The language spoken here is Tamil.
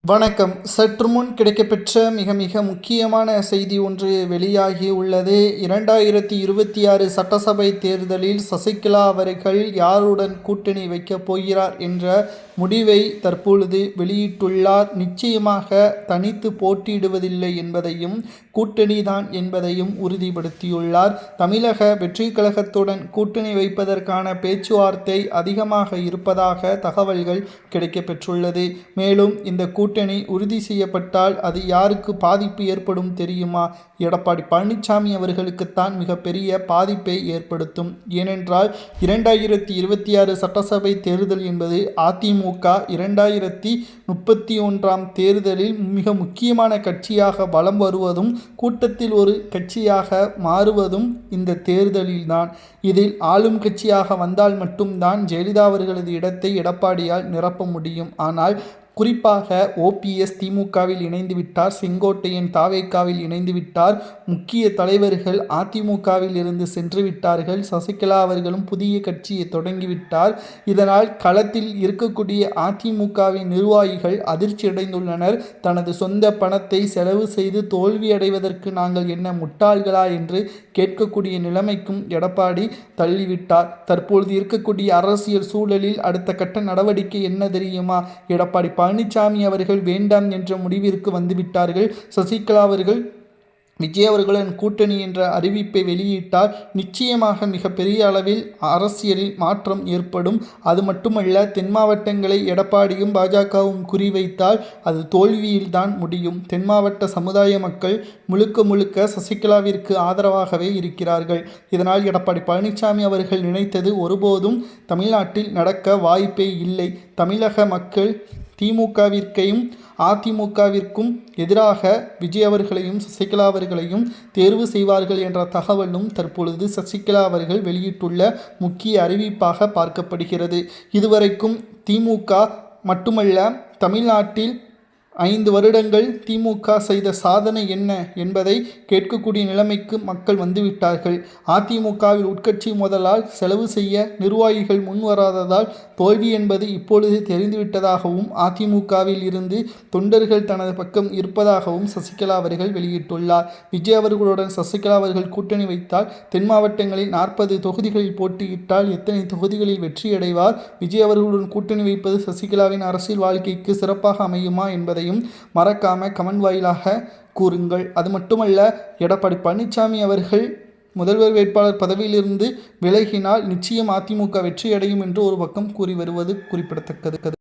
வணக்கம். சற்று முன் கிடைக்கப்பெற்ற மிக முக்கியமான செய்தி ஒன்று வெளியாகி உள்ளது. 2026 சட்டசபை தேர்தலில் சசிகலா அவர்கள் யாருடன் கூட்டணி வைக்கப் போகிறார் என்ற முடிவை தற்பொழுது வெளியிட்டுள்ளார். நிச்சயமாக தனித்து போட்டியிடுவதில்லை என்பதையும் கூட்டணிதான் என்பதையும் உறுதிப்படுத்தியுள்ளார். தமிழக வெற்றி கழகத்துடன் கூட்டணி வைப்பதற்கான பேச்சுவார்த்தை அதிகமாக இருப்பதாக தகவல்கள் கிடைக்கப்பெற்றுள்ளது. மேலும் இந்த கூட்டணி உறுதி செய்யப்பட்டால் அது யாருக்கு பாதிப்பு ஏற்படும் தெரியுமா? எடப்பாடி பழனிசாமி அவர்களுக்குத்தான் மிகப்பெரிய பாதிப்பை ஏற்படுத்தும். ஏனென்றால் 2026 சட்டசபை தேர்தல் என்பது அதிமுக 2031 தேர்தலில் மிக முக்கியமான கட்சியாக வலம் வருவதும் கூட்டத்தில் ஒரு கட்சியாக மாறுவதும் இந்த தேர்தலில்தான். இதில் ஆளும் கட்சியாக வந்தால் மட்டும்தான் ஜெயலலிதா அவர்களது இடத்தை எடப்பாடியால் நிரப்ப முடியும். ஆனால் குறிப்பாக OPS திமுகவில் இணைந்து விட்டார், செங்கோட்டையன் தாவேகாவில் இணைந்து விட்டார், முக்கிய தலைவர்கள் அதிமுகவில் இருந்து சென்று விட்டார்கள், சசிகலா அவர்களும் புதிய கட்சியை தொடங்கிவிட்டார். இதனால் களத்தில் இருக்கக்கூடிய அதிமுகவின் நிர்வாகிகள் அதிர்ச்சியடைந்துள்ளனர். தனது சொந்த பணத்தை செலவு செய்து தோல்வி அடைவதற்கு நாங்கள் என்ன முட்டாள்களா என்று கேட்கக்கூடிய நிலைமைக்கும் எடப்பாடி தள்ளிவிட்டார். தற்பொழுது இருக்கக்கூடிய அரசியல் சூழலில் அடுத்த கட்ட நடவடிக்கை என்ன தெரியுமா? எடப்பாடி பழனிசாமி அவர்கள் வேண்டாம் என்ற முடிவிற்கு வந்துவிட்டார்கள். சசிகலா அவர்கள் விஜய் அவர்களுடன் கூட்டணி என்ற அறிவிப்பை வெளியிட்டால் நிச்சயமாக மிகப்பெரிய அளவில் அரசியலில் மாற்றம் ஏற்படும். அது மட்டுமல்ல, தென் மாவட்டங்களை எடப்பாடியும் பாஜகவும் குறிவைத்தால் அது தோல்வியில்தான் முடியும். தென் மாவட்ட சமுதாய மக்கள் முழுக்க சசிகலாவிற்கு ஆதரவாகவே இருக்கிறார்கள். இதனால் எடப்பாடி பழனிசாமி அவர்கள் நினைத்தது ஒருபோதும் தமிழ்நாட்டில் நடக்க வாய்ப்பே இல்லை. தமிழக மக்கள் திமுகவிற்கையும் அதிமுகவிற்கும் எதிராக விஜய் அவர்களையும் சசிகலா அவர்களையும் தேர்வு செய்வார்கள் என்ற தகவலும் தற்பொழுது சசிகலா அவர்கள் வெளியிட்டுள்ள முக்கிய அறிவிப்பாக பார்க்கப்படுகிறது. இதுவரைக்கும் திமுக மட்டுமல்ல, தமிழ்நாட்டில் 5 வருடங்கள் திமுக செய்த சாதனை என்ன என்பதை கேட்கக்கூடிய நிலைமைக்கு மக்கள் வந்துவிட்டார்கள். அதிமுகவில் உட்கட்சி மோதலால் செலவு செய்ய நிர்வாகிகள் முன்வராததால் தோல்வி என்பது இப்பொழுது தெரிந்துவிட்டதாகவும் அதிமுகவில் இருந்து தொண்டர்கள் தனது பக்கம் இருப்பதாகவும் சசிகலா அவர்கள் வெளியிட்டுள்ளார். விஜய் அவர்களுடன் சசிகலா அவர்கள் கூட்டணி வைத்தால் தென் மாவட்டங்களில் 40 தொகுதிகளில் போட்டியிட்டால் எத்தனை தொகுதிகளில் வெற்றியடைவார்? விஜய் அவர்களுடன் கூட்டணி வைப்பது சசிகலாவின் அரசியல் வாழ்க்கைக்கு சிறப்பாக அமையுமா என்பதை மறக்காம கமெண்ட் வாயிலாக கூறுங்கள். அது மட்டுமல்ல, எடப்பாடி பழனிசாமி அவர்கள் முதல்வர் வேட்பாளர் பதவியிலிருந்து விலகினால் நிச்சயம் அதிமுக வெற்றியடையும் என்று ஒரு பக்கம் கூறி வருவது குறிப்பிடத்தக்கது.